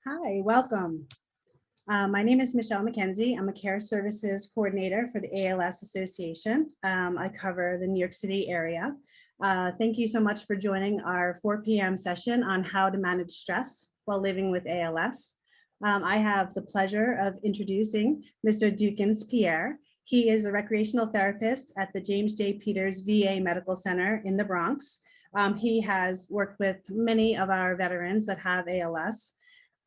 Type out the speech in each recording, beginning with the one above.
Hi, welcome. My name is Michelle McKenzie. I'm a care services coordinator for the ALS Association. I cover the New York City area. Thank you so much for joining our 4 p.m. session on how to manage stress while living with ALS. I have the pleasure of introducing Mr. Dukins Pierre. He is a recreational therapist at the James J. Peters VA Medical Center in the Bronx. He has worked with many of our veterans that have ALS.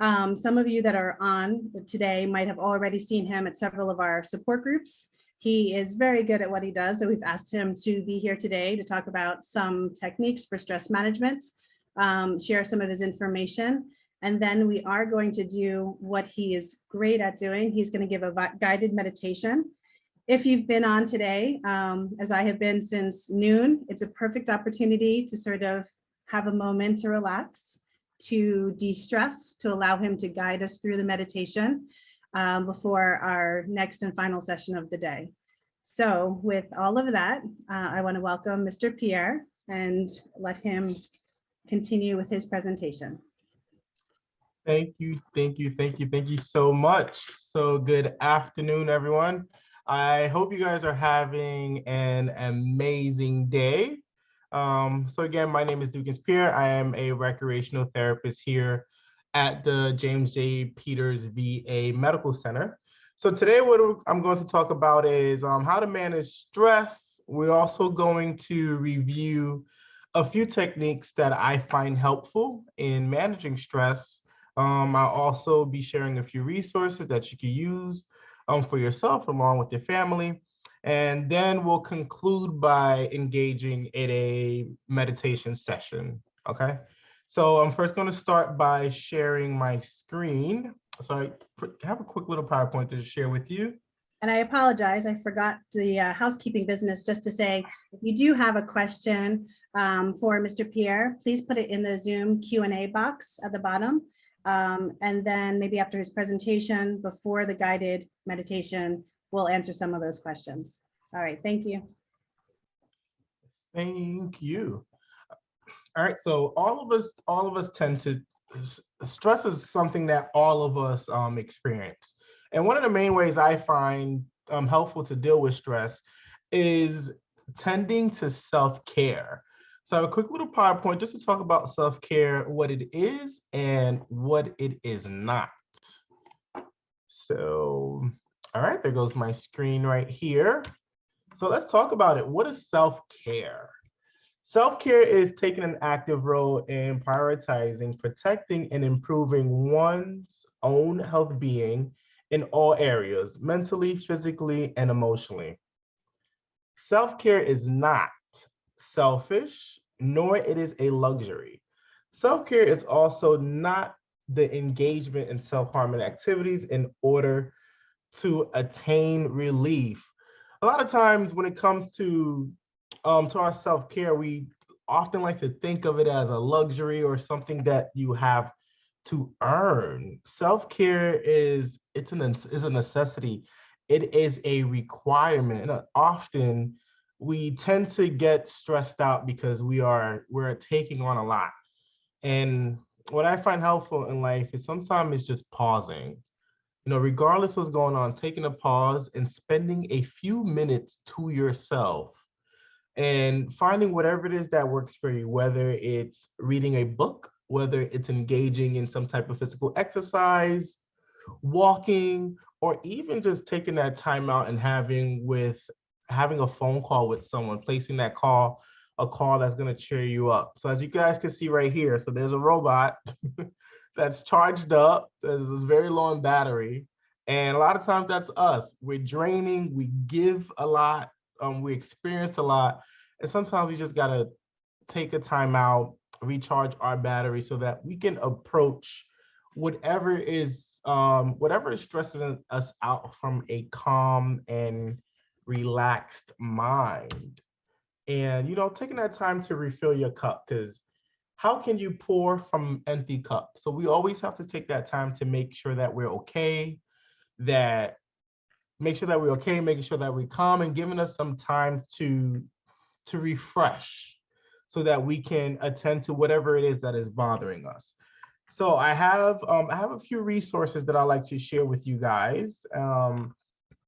Some of you that are on today might have already seen him at several of our support groups. He is very good at what he does, so we've asked him to be here today to talk about some techniques for stress management, share some of his information, and then we are going to do what he is great at doing. He's going to give a guided meditation. If you've been on today, as I have been since noon, it's a perfect opportunity to sort of have a moment to relax, to de-stress, to allow him to guide us through the meditation before our next and final session of the day. So with all of that, I want to welcome Mr. Pierre and let him continue with his presentation. Thank you so much. So good afternoon, everyone. I hope you guys are having an amazing day. So again, my name is Dukins Pierre. I am a recreational therapist here at the James J. Peters VA Medical Center. So today what I'm going to talk about is how to manage stress. We're also going to review a few techniques that I find helpful in managing stress. I'll also be sharing a few resources that you can use for yourself along with your family. And then we'll conclude by engaging in a meditation session, okay? So I'm first gonna start by sharing my screen. So I have a quick little PowerPoint to share with you. And I apologize, I forgot the housekeeping business just to say, if you do have a question for Mr. Pierre, please put it in the Zoom Q&A box at the bottom. And then maybe after his presentation, before the guided meditation, we'll answer some of those questions. All right, thank you. Thank you. All right, so all of us tend to, stress is something that all of us experience. And one of the main ways I find helpful to deal with stress is tending to self-care. So I have a quick little PowerPoint just to talk about self-care, what it is and what it is not. So, all right, there goes my screen right here. So let's talk about it. What is self-care? Self-care is taking an active role in prioritizing, protecting, and improving one's own health being in all areas, mentally, physically, and emotionally. Self-care is not selfish, nor it is a luxury. Self-care is also not the engagement in self-harming activities in order to attain relief. A lot of times when it comes to our self-care, we often like to think of it as a luxury or something that you have to earn. Self-care is a necessity. It is a requirement. And often we tend to get stressed out because we're taking on a lot. And what I find helpful in life is sometimes it's just pausing. You know, regardless what's going on, taking a pause and spending a few minutes to yourself and finding whatever it is that works for you, whether it's reading a book, whether it's engaging in some type of physical exercise, walking, or even just taking that time out and having a phone call with someone, placing that call, a call that's going to cheer you up. So as you guys can see right here, so there's a robot that's charged up, this is very low in battery. And a lot of times that's us. We're draining, we give a lot, we experience a lot. And sometimes we just gotta take a time out, recharge our battery so that we can approach whatever is stressing us out from a calm and relaxed mind. And, you know, taking that time to refill your cup, because how can you pour from an empty cup? So we always have to take that time to make sure that we're okay, making sure that we're calm and giving us some time to refresh so that we can attend to whatever it is that is bothering us. So I have a few resources that I like to share with you guys,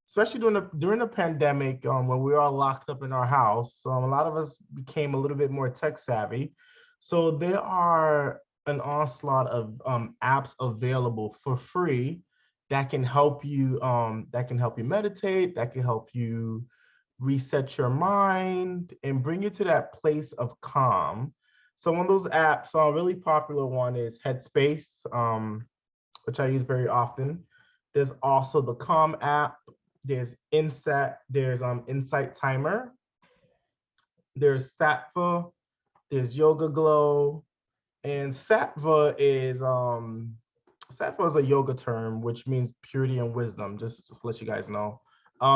especially during the pandemic, when we were all locked up in our house. A lot of us became a little bit more tech savvy. So there are an onslaught of apps available for free that can help you meditate, that can help you reset your mind and bring you to that place of calm. So one of those apps, a really popular one is Headspace, which I use very often. There's also the Calm app. There's Insight Timer. There's Sattva. There's Yoga Glow, and Sattva is a yoga term which means purity and wisdom. Just to let you guys know.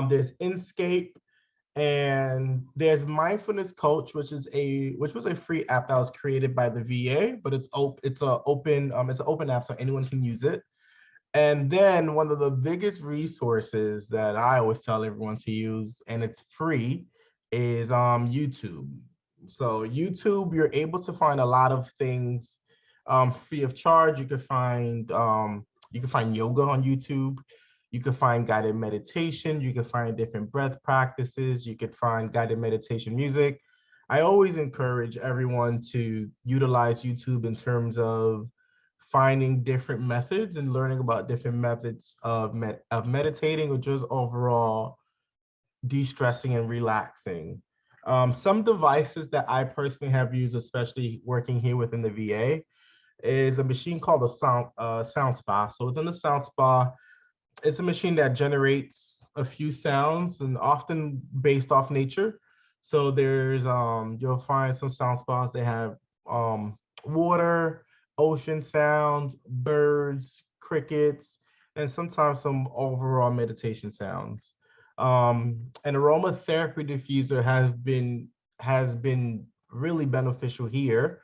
There's Inscape. And there's Mindfulness Coach, which was a free app that was created by the VA, but it's an open app so anyone can use it. And then one of the biggest resources that I always tell everyone to use, and it's free, is YouTube. So YouTube, you're able to find a lot of things free of charge. You can find yoga on YouTube. You can find guided meditation. You can find different breath practices. You could find guided meditation music. I always encourage everyone to utilize YouTube in terms of finding different methods and learning about different methods of meditating or just overall de-stressing and relaxing. Some devices that I personally have used, especially working here within the VA, is a machine called a sound spa. So within the sound spa, it's a machine that generates a few sounds and often based off nature. So there's you'll find some sound spas that have water, ocean sounds, birds, crickets, and sometimes some overall meditation sounds. An aromatherapy diffuser has been really beneficial here.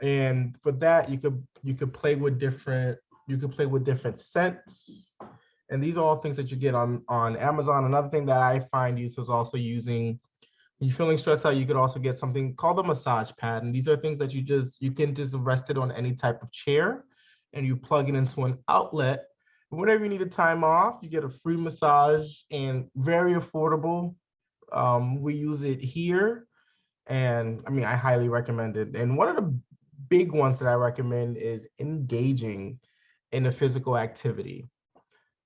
And for that, you could play with different scents. And these are all things that you get on Amazon. Another thing that I find useful is also using, when you're feeling stressed out, you could also get something called a massage pad. And these are things that you can just rest it on any type of chair and you plug it into an outlet. Whenever you need a time off, you get a free massage and very affordable. We use it here. And I mean, I highly recommend it. And one of the big ones that I recommend is engaging in a physical activity.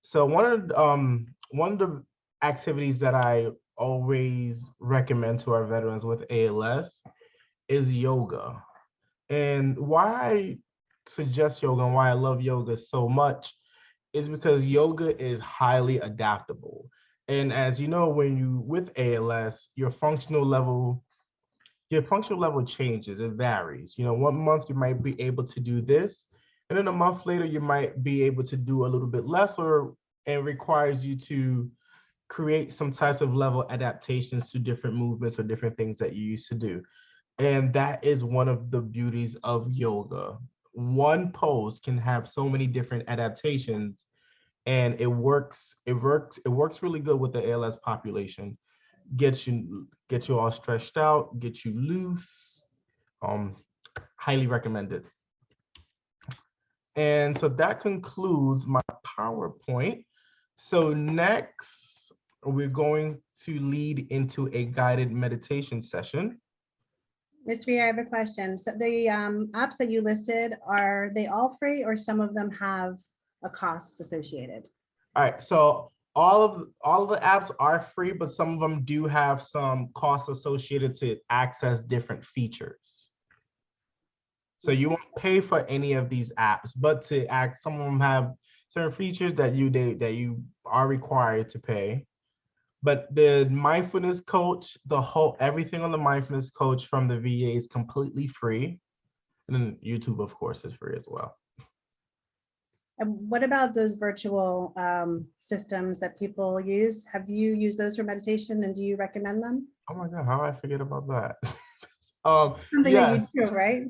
So one of the activities that I always recommend to our veterans with ALS is yoga. And why I suggest yoga and why I love yoga so much is because yoga is highly adaptable. And as you know, when you with ALS, your functional level changes, it varies. You know, 1 month you might be able to do this, and then a month later you might be able to do a little bit less, and requires you to create some types of level adaptations to different movements or different things that you used to do. And that is one of the beauties of yoga. One pose can have so many different adaptations, and it works really good with the ALS population. Get you all stretched out, get you loose. Highly recommended. And so that concludes my PowerPoint. So next, we're going to lead into a guided meditation session. Mr. Beer, I have a question. So the apps that you listed, are they all free or some of them have a cost associated? All right, so all of the apps are free, but some of them do have some costs associated to access different features. So you won't pay for any of these apps, but some of them have certain features that you are required to pay. But the mindfulness coach, everything on the mindfulness coach from the VA is completely free. And then YouTube, of course, is free as well. And what about those virtual systems that people use? Have you used those for meditation and do you recommend them? Oh my God, how did I forget about that? Something yes. that you do, right?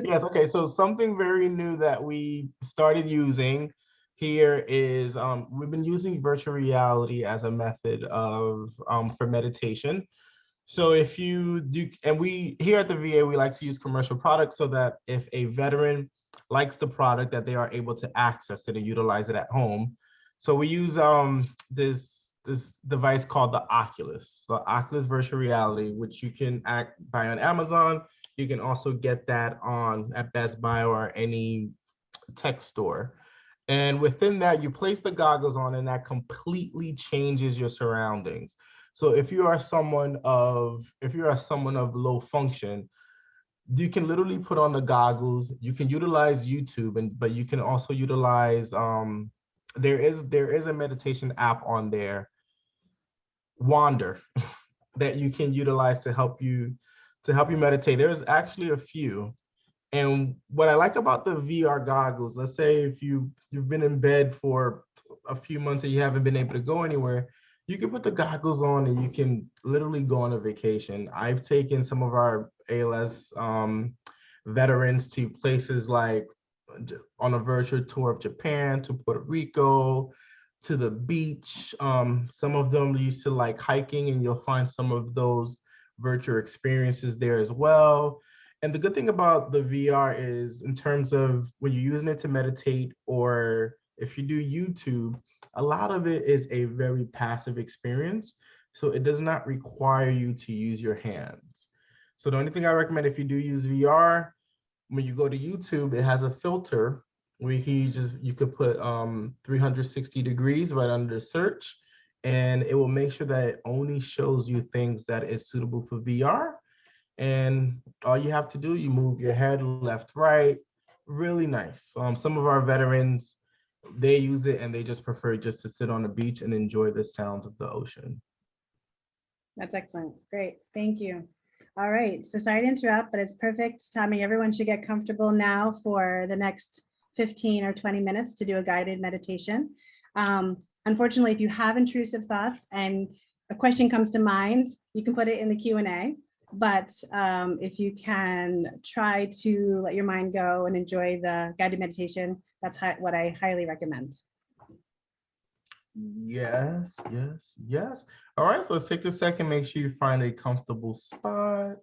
Yes, okay, so something very new that we started using here is we've been using virtual reality as a method of for meditation. So if you do, and we here at the VA, we like to use commercial products so that if a veteran likes the product, that they are able to access it and utilize it at home. So we use this device called the Oculus, the Oculus virtual reality, which you can buy on Amazon. You can also get that at Best Buy or any tech store. And within that, you place the goggles on, and that completely changes your surroundings. So if you are someone of low function, you can literally put on the goggles. You can utilize YouTube, but you can also utilize there is a meditation app on there, Wander, that you can utilize to help you meditate. There's actually a few. And what I like about the VR goggles, let's say if you've been in bed for a few months and you haven't been able to go anywhere, you can put the goggles on and you can literally go on a vacation. I've taken some of our ALS veterans to places like on a virtual tour of Japan, to Puerto Rico, to the beach. Some of them used to like hiking, and you'll find some of those virtual experiences there as well. And the good thing about the VR is, in terms of when you're using it to meditate, or if you do YouTube, a lot of it is a very passive experience. So it does not require you to use your hands. So the only thing I recommend, if you do use VR, when you go to YouTube, it has a filter where you could put 360 degrees right under search, and it will make sure that it only shows you things that is suitable for VR. And all you have to do, you move your head left, right. Really nice. Some of our veterans, they use it and they just prefer just to sit on the beach and enjoy the sounds of the ocean. That's excellent. Great. Thank you. All right. So sorry to interrupt, but it's perfect timing. Everyone should get comfortable now for the next 15 or 20 minutes to do a guided meditation. Unfortunately, if you have intrusive thoughts and a question comes to mind, you can put it in the Q&A. But if you can try to let your mind go and enjoy the guided meditation, that's what I highly recommend. Yes, yes, yes. All right, so let's take a second, make sure you find a comfortable spot.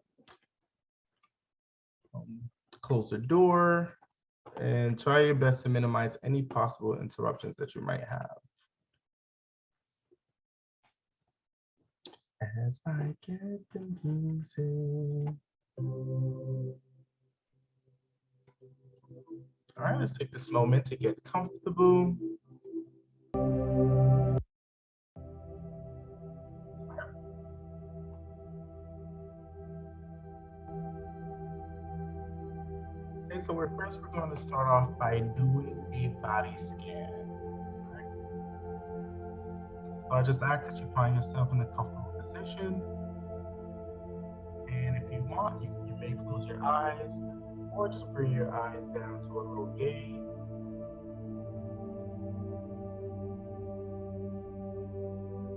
Close the door and try your best to minimize any possible interruptions that you might have. As I get the music. All right, let's take this moment to get comfortable. Okay, so we're going to start off by doing a body scan. Right? So I just ask that you find yourself in a comfortable position. And if you want, you may close your eyes or just bring your eyes down to a low gaze.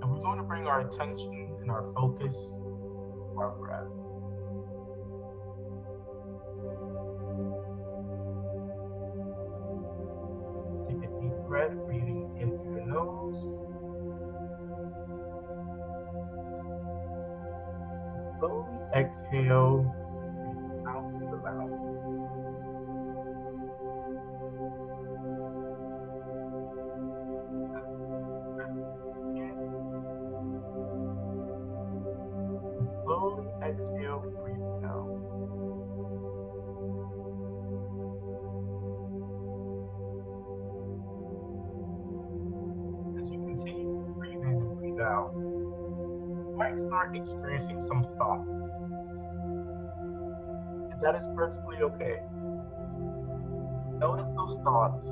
And we're going to bring our attention and our focus to our breath. Take a deep breath, breathing in through the nose. Slowly exhale out through the mouth. And slowly exhale, breathing out. As you continue to breathe in and breathe out, you might start experiencing some thoughts. And that is perfectly okay. Notice those thoughts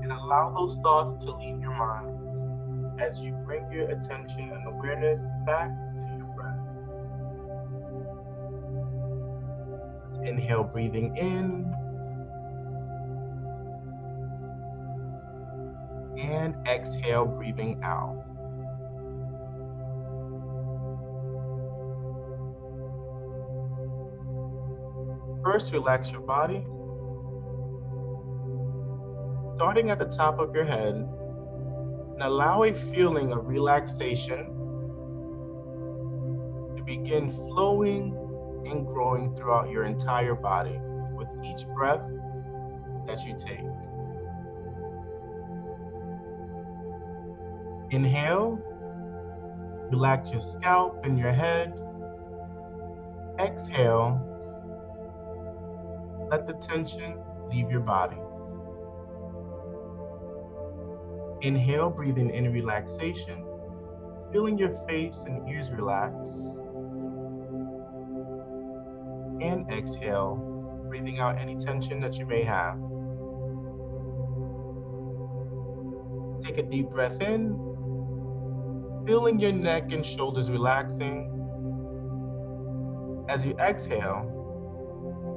and allow those thoughts to leave your mind as you bring your attention and awareness back to your breath. Let's inhale, breathing in, and exhale, breathing out. First, relax your body. Starting at the top of your head, and allow a feeling of relaxation to begin flowing and growing throughout your entire body with each breath that you take. Inhale, relax your scalp and your head. Exhale, let the tension leave your body. Inhale, breathing in relaxation, feeling your face and ears relax. And exhale, breathing out any tension that you may have. Take a deep breath in, feeling your neck and shoulders relaxing. As you exhale,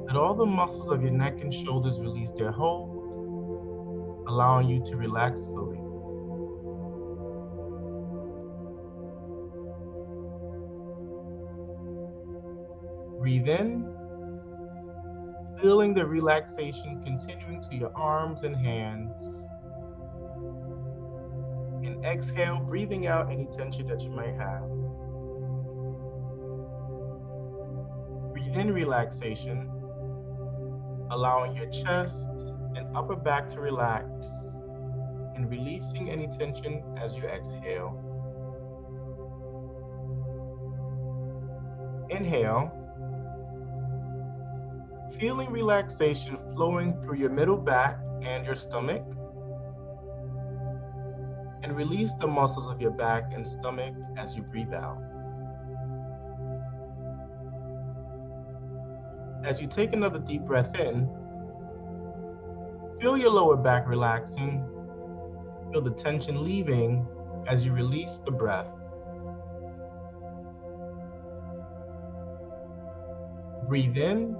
let all the muscles of your neck and shoulders release their hold, allowing you to relax fully. Breathe in, feeling the relaxation continuing to your arms and hands. And exhale, breathing out any tension that you might have. Breathe in relaxation, allowing your chest and upper back to relax, and releasing any tension as you exhale. Inhale, feeling relaxation flowing through your middle back and your stomach, and release the muscles of your back and stomach as you breathe out. As you take another deep breath in, feel your lower back relaxing, feel the tension leaving as you release the breath. Breathe in,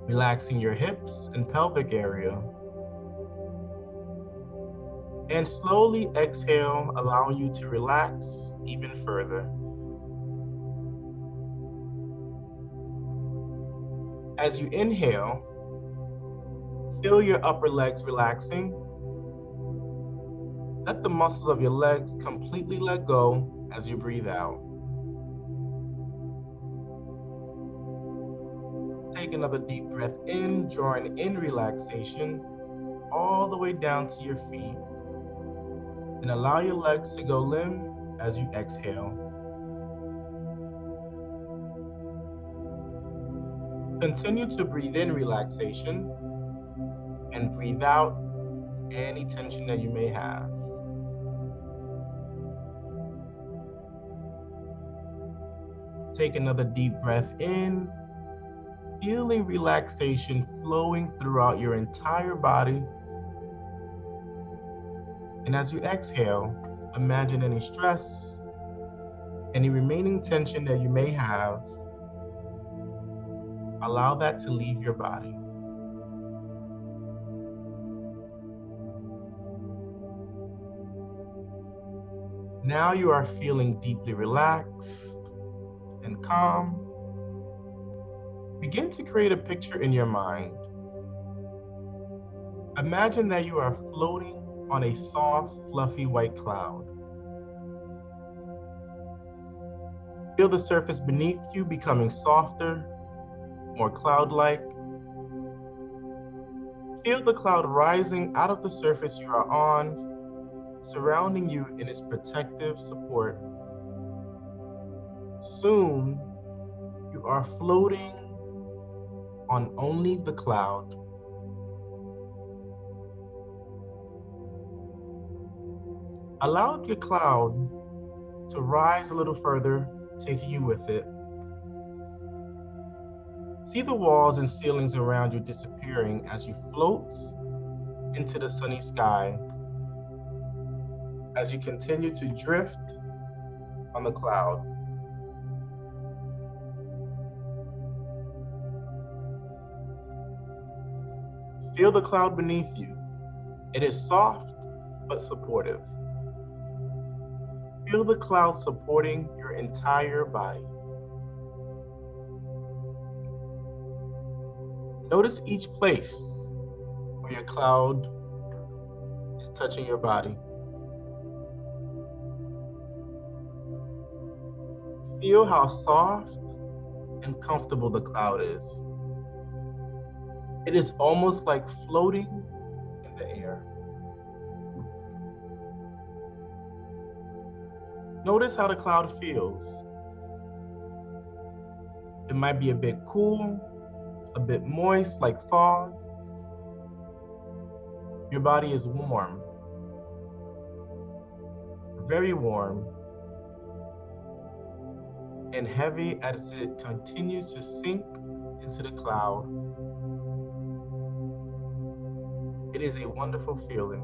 relaxing your hips and pelvic area. And slowly exhale, allowing you to relax even further. As you inhale, feel your upper legs relaxing. Let the muscles of your legs completely let go as you breathe out. Take another deep breath in, drawing in relaxation all the way down to your feet. And allow your legs to go limp as you exhale. Continue to breathe in relaxation and breathe out any tension that you may have. Take another deep breath in, feeling relaxation flowing throughout your entire body. And as you exhale, imagine any stress, any remaining tension that you may have, allow that to leave your body. Now you are feeling deeply relaxed and calm. Begin to create a picture in your mind. Imagine that you are floating on a soft, fluffy white cloud. Feel the surface beneath you becoming softer, more cloud-like. Feel the cloud rising out of the surface you are on, surrounding you in its protective support. Soon, you are floating on only the cloud. Allow your cloud to rise a little further, taking you with it. See the walls and ceilings around you disappearing as you float into the sunny sky, as you continue to drift on the cloud. Feel the cloud beneath you. It is soft but supportive. Feel the cloud supporting your entire body. Notice each place where your cloud is touching your body. Feel how soft and comfortable the cloud is. It is almost like floating in the air. Notice how the cloud feels. It might be a bit cool, a bit moist like fog. Your body is warm, very warm, and heavy as it continues to sink into the cloud. It is a wonderful feeling.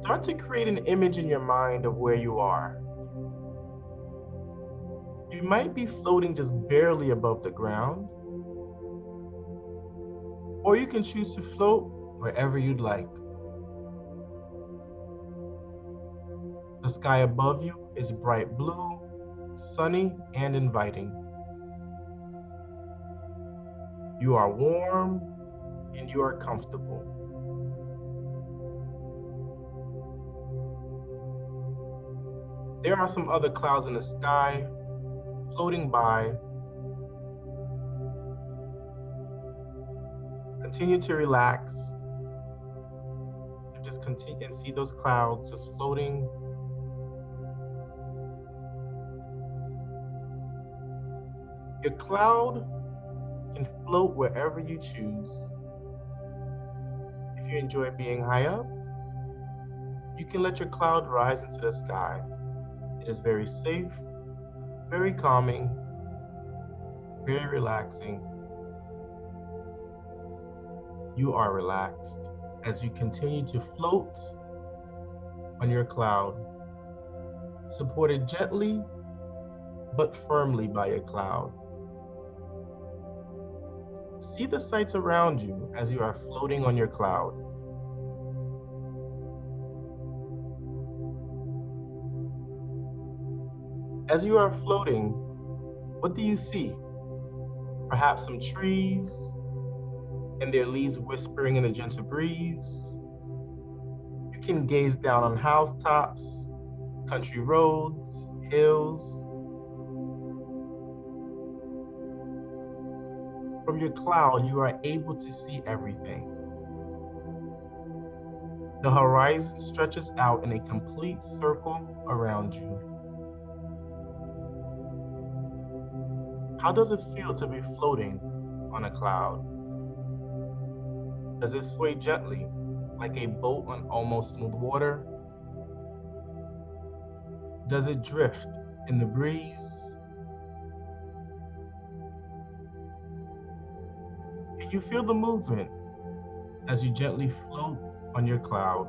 Start to create an image in your mind of where you are. You might be floating just barely above the ground, or you can choose to float wherever you'd like. The sky above you is bright blue, sunny, and inviting. You are warm and you are comfortable. There are some other clouds in the sky floating by. Continue to relax and just continue and see those clouds just floating. Your cloud can float wherever you choose. If you enjoy being high up, you can let your cloud rise into the sky. It is very safe, very calming, very relaxing. You are relaxed as you continue to float on your cloud, supported gently but firmly by your cloud. See the sights around you as you are floating on your cloud. As you are floating, what do you see? Perhaps some trees and their leaves whispering in a gentle breeze. You can gaze down on housetops, country roads, hills. From your cloud, you are able to see everything. The horizon stretches out in a complete circle around you. How does it feel to be floating on a cloud? Does it sway gently, like a boat on almost smooth water? Does it drift in the breeze? Can you feel the movement as you gently float on your cloud?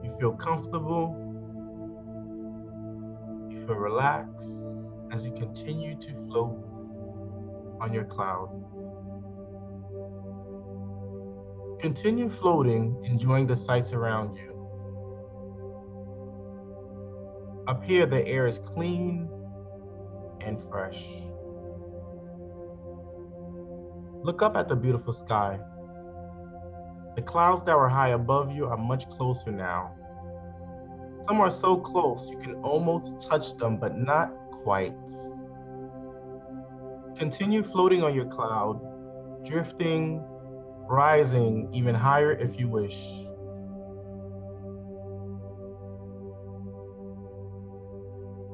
You feel comfortable. You feel relaxed as you continue to float on your cloud. Continue floating, enjoying the sights around you. Up here, the air is clean and fresh. Look up at the beautiful sky. The clouds that were high above you are much closer now. Some are so close you can almost touch them, but not quite. Continue floating on your cloud, drifting, rising even higher if you wish.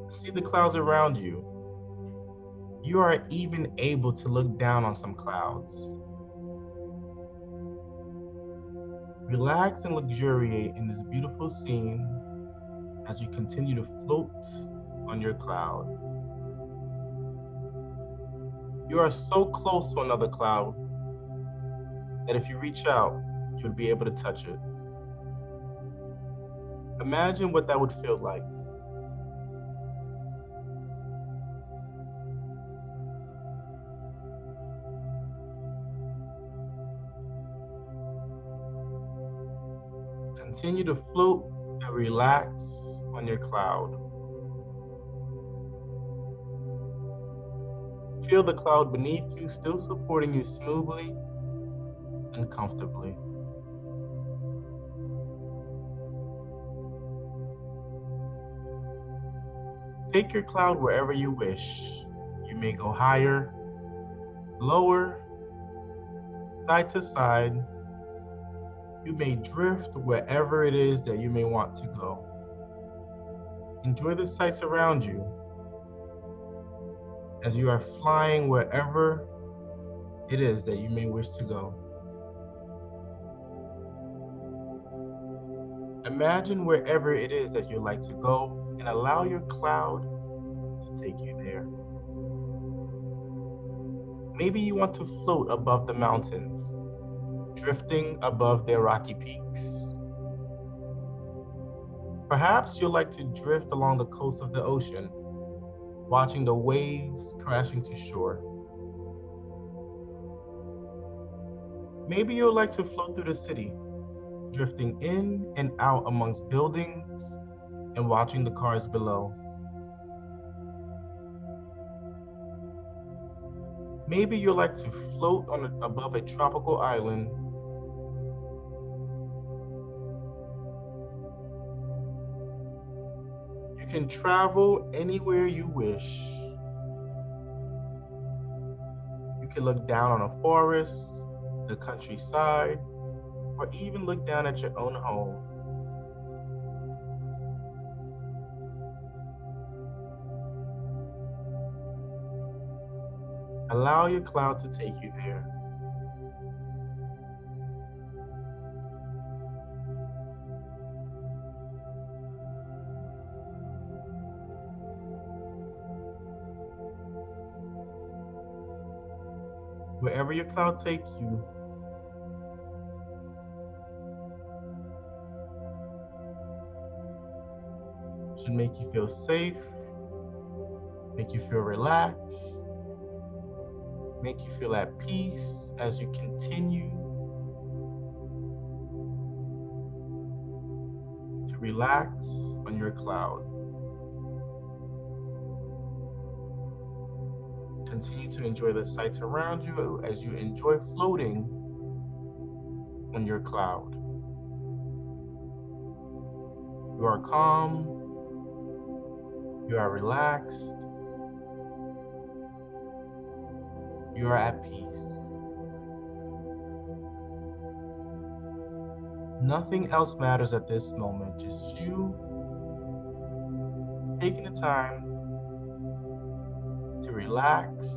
See the clouds around you. You are even able to look down on some clouds. Relax and luxuriate in this beautiful scene as you continue to float on your cloud. You are so close to another cloud that if you reach out, you would be able to touch it. Imagine what that would feel like. Continue to float and relax on your cloud. Feel the cloud beneath you still supporting you smoothly and comfortably. Take your cloud wherever you wish. You may go higher, lower, side to side. You may drift wherever it is that you may want to go. Enjoy the sights around you as you are flying wherever it is that you may wish to go. Imagine wherever it is that you'd like to go and allow your cloud to take you there. Maybe you want to float above the mountains, drifting above their rocky peaks. Perhaps you'd like to drift along the coast of the ocean, watching the waves crashing to shore. Maybe you'd like to float through the city, drifting in and out amongst buildings and watching the cars below. Maybe you'd like to float above a tropical island. You can travel anywhere you wish. You can look down on a forest, the countryside, or even look down at your own home. Allow your cloud to take you there. Wherever your cloud takes you, should make you feel safe, make you feel relaxed, make you feel at peace as you continue to relax on your cloud. Continue to enjoy the sights around you as you enjoy floating on your cloud. You are calm, you are relaxed, you are at peace. Nothing else matters at this moment, just you taking the time to relax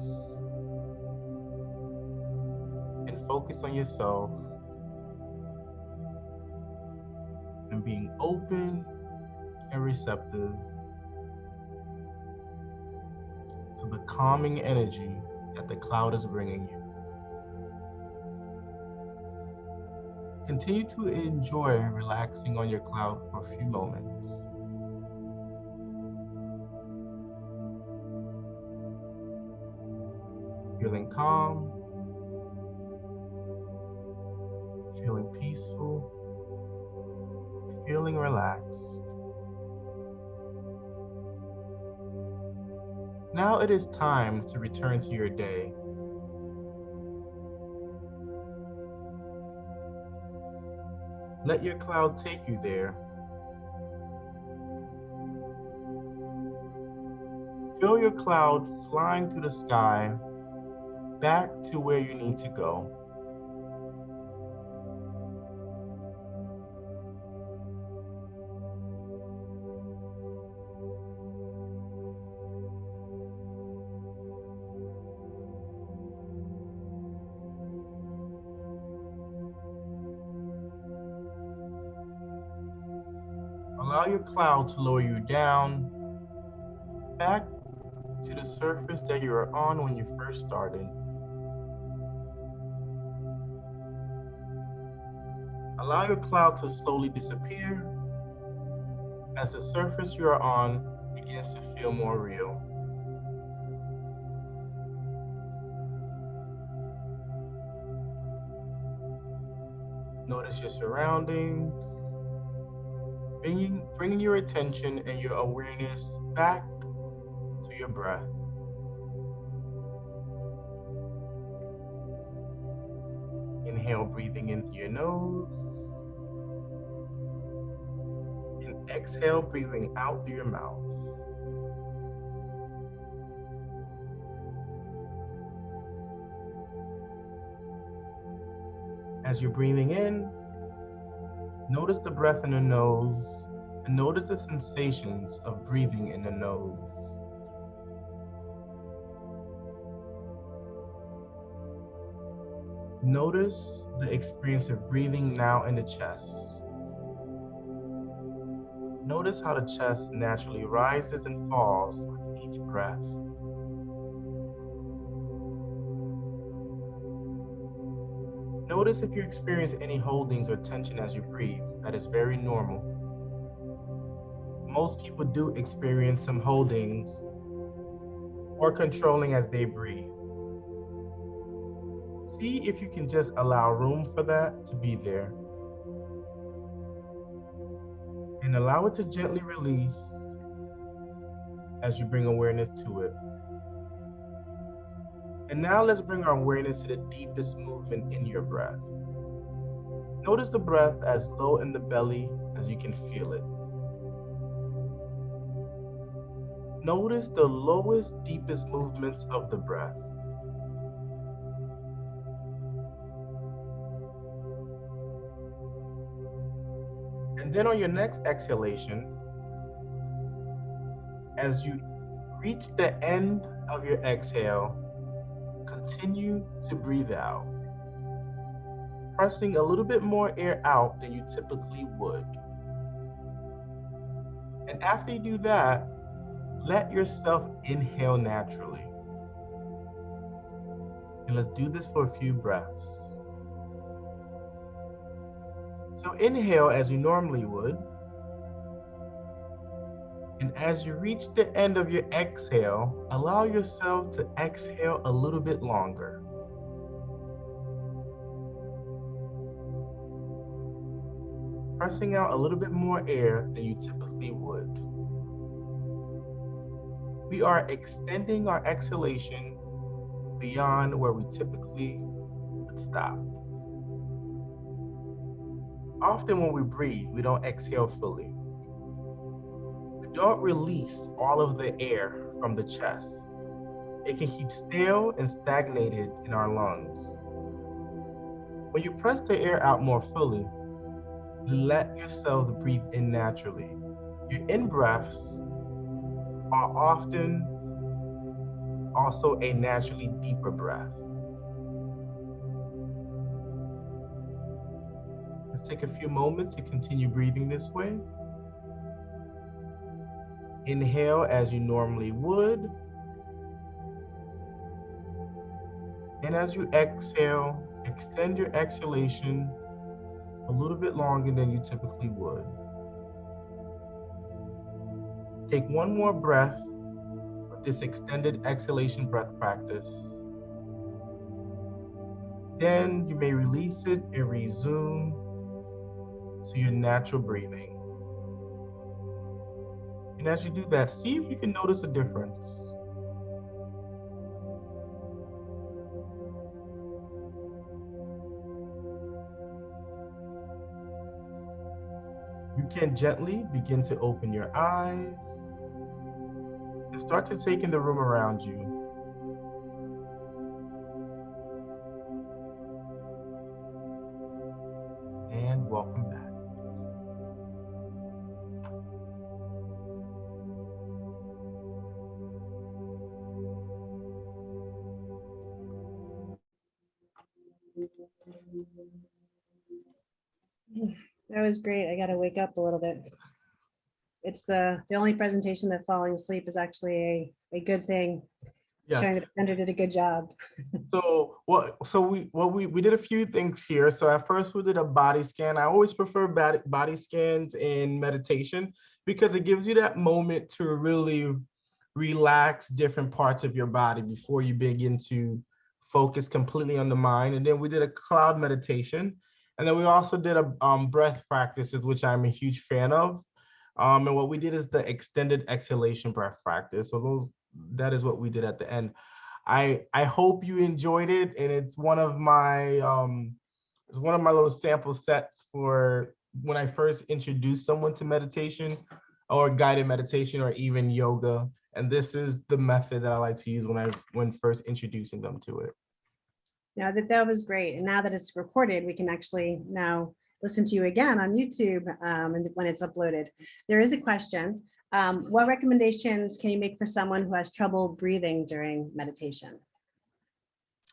and focus on yourself and being open and receptive to the calming energy that the cloud is bringing you. Continue to enjoy relaxing on your cloud for a few moments. Feeling calm, feeling peaceful, feeling relaxed. Now it is time to return to your day. Let your cloud take you there. Feel your cloud flying through the sky back to where you need to go. Allow your cloud to lower you down, back to the surface that you were on when you first started. Allow your cloud to slowly disappear as the surface you are on begins to feel more real. Notice your surroundings, bringing your attention and your awareness back to your breath. Inhale, breathing in through your nose, and exhale, breathing out through your mouth. As you're breathing in, notice the breath in the nose and notice the sensations of breathing in the nose. Notice the experience of breathing now in the chest. Notice how the chest naturally rises and falls with each breath. Notice if you experience any holdings or tension as you breathe. That is very normal. Most people do experience some holdings or controlling as they breathe. See if you can just allow room for that to be there. And allow it to gently release as you bring awareness to it. And now let's bring our awareness to the deepest movement in your breath. Notice the breath as low in the belly as you can feel it. Notice the lowest, deepest movements of the breath. And then on your next exhalation, as you reach the end of your exhale, continue to breathe out, pressing a little bit more air out than you typically would. And after you do that, let yourself inhale naturally. And let's do this for a few breaths. So inhale as you normally would. And as you reach the end of your exhale, allow yourself to exhale a little bit longer. Pressing out a little bit more air than you typically would. We are extending our exhalation beyond where we typically would stop. Often when we breathe, we don't exhale fully. We don't release all of the air from the chest. It can keep stale and stagnated in our lungs. When you press the air out more fully, let yourself breathe in naturally. Your in-breaths are often also a naturally deeper breath. Let's take a few moments to continue breathing this way. Inhale as you normally would. And as you exhale, extend your exhalation a little bit longer than you typically would. Take one more breath with this extended exhalation breath practice. Then you may release it and resume to your natural breathing. And as you do that, see if you can notice a difference. You can gently begin to open your eyes and start to take in the room around you. And welcome back. That was great. I got to wake up a little bit. It's the only presentation that falling asleep is actually a good thing. Yes. Showing that the presenter did a good job. We did a few things here. So at first we did a body scan. I always prefer body scans in meditation because it gives you that moment to really relax different parts of your body before you begin to focus completely on the mind. And then we did a cloud meditation. And then we also did a breath practices, which I'm a huge fan of. And what we did is the extended exhalation breath practice. So that is what we did at the end. I hope you enjoyed it, and it's one of my little sample sets for when I first introduce someone to meditation or guided meditation or even yoga. And this is the method that I like to use when first introducing them to it. No, that was great. And now that it's recorded, we can actually now listen to you again on YouTube and when it's uploaded. There is a question. What recommendations can you make for someone who has trouble breathing during meditation?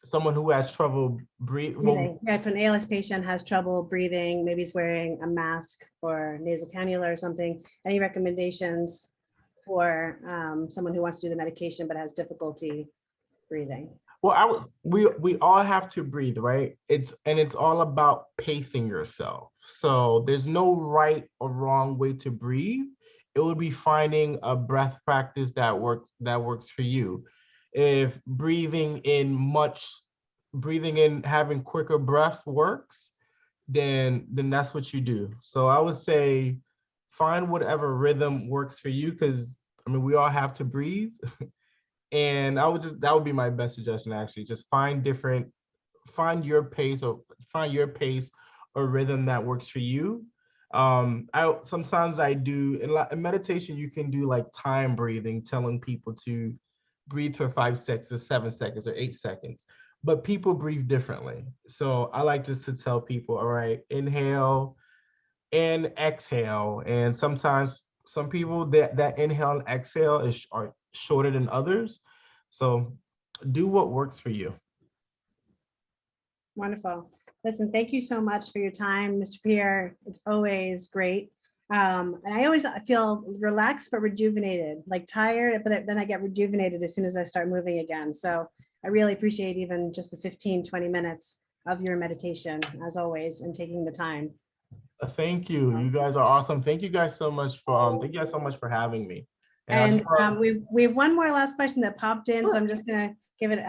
Someone who has trouble breathing. Yeah, if an ALS patient has trouble breathing, maybe he's wearing a mask or nasal cannula or something, any recommendations for someone who wants to do the medication but has difficulty breathing? Well, we all have to breathe, right? It's all about pacing yourself. So there's no right or wrong way to breathe. It would be finding a breath practice that works for you. If breathing in having quicker breaths works, then that's what you do. So I would say find whatever rhythm works for you, because I mean we all have to breathe. And that would be my best suggestion, actually. Just find your pace or rhythm that works for you. Sometimes I do in meditation, you can do like time breathing, telling people to breathe for 5 seconds or 7 seconds or 8 seconds, but people breathe differently. So I like just to tell people, all right, inhale and exhale. And sometimes some people that inhale and exhale are shorter than others. So do what works for you. Wonderful. Listen, thank you so much for your time, Mr. Pierre. It's always great. And I always feel relaxed but rejuvenated, like tired, but then I get rejuvenated as soon as I start moving again. So I really appreciate even just the 15, 20 minutes of your meditation, as always, and taking the time. Thank you. You guys are awesome. Thank you guys so much for having me. And we have one more last question that popped in, so I'm just gonna give it.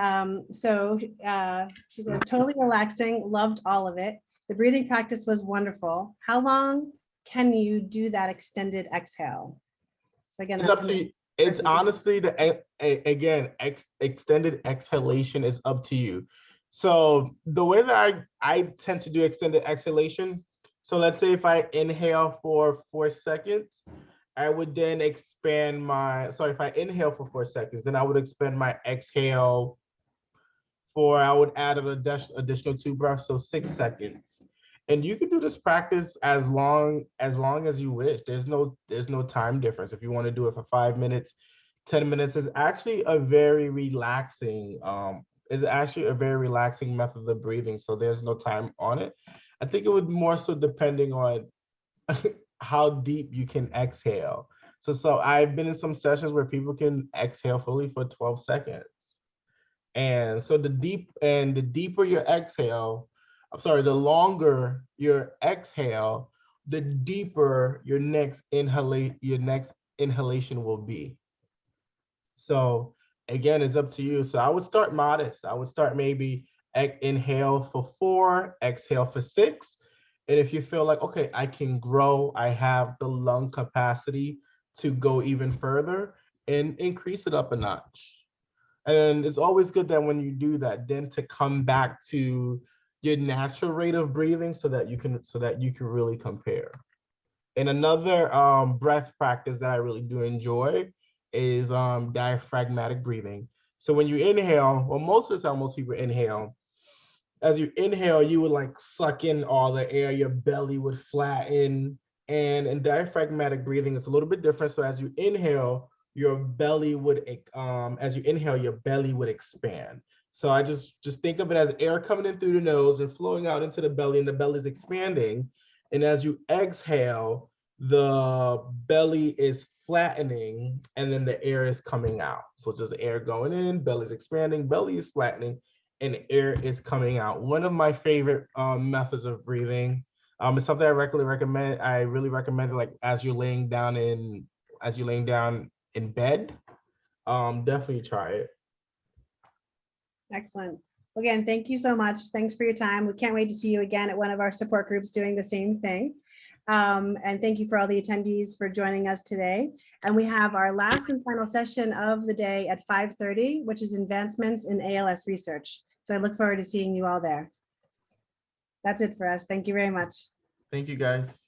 She says, totally relaxing, loved all of it. The breathing practice was wonderful. How long can you do that extended exhale? So again, it's up to you. It's honestly extended exhalation is up to you. So the way that I tend to do extended exhalation. So let's say if I inhale for 4 seconds, I would then expand if I inhale for 4 seconds, then I would expand my exhale I would add an additional 2 breaths, so 6 seconds. And you can do this practice as long as you wish. There's no time difference. If you want to do it for 5 minutes, 10 minutes, is actually a very relaxing method of breathing. So there's no time on it. I think it would more so depending on how deep you can exhale. So I've been in some sessions where people can exhale fully for 12 seconds. And so the deeper your exhale, the longer your exhale, the deeper your next inhalation will be. So again, it's up to you. So I would start modest. I would start maybe inhale for 4, exhale for 6. And if you feel like, okay, I can grow, I have the lung capacity to go even further, and increase it up a notch. And it's always good that when you do that, then to come back to your natural rate of breathing so that you can really compare. And another breath practice that I really do enjoy is diaphragmatic breathing. So when you inhale, well, most of the time, most people inhale. As you inhale, you would like suck in all the air, your belly would flatten. And in diaphragmatic breathing, it's a little bit different. So as you inhale, your belly would expand. So I just think of it as air coming in through the nose and flowing out into the belly, and the belly's expanding. And as you exhale, the belly is flattening, and then the air is coming out. So just air going in, belly's expanding, belly is flattening, and air is coming out. One of my favorite methods of breathing. It's something I really recommend. I really recommend it, like as you're laying down in bed. Definitely try it. Excellent. Again, thank you so much. Thanks for your time. We can't wait to see you again at one of our support groups doing the same thing. And thank you for all the attendees for joining us today. And we have our last and final session of the day at 5:30, which is advancements in ALS research. So I look forward to seeing you all there. That's it for us. Thank you very much. Thank you, guys.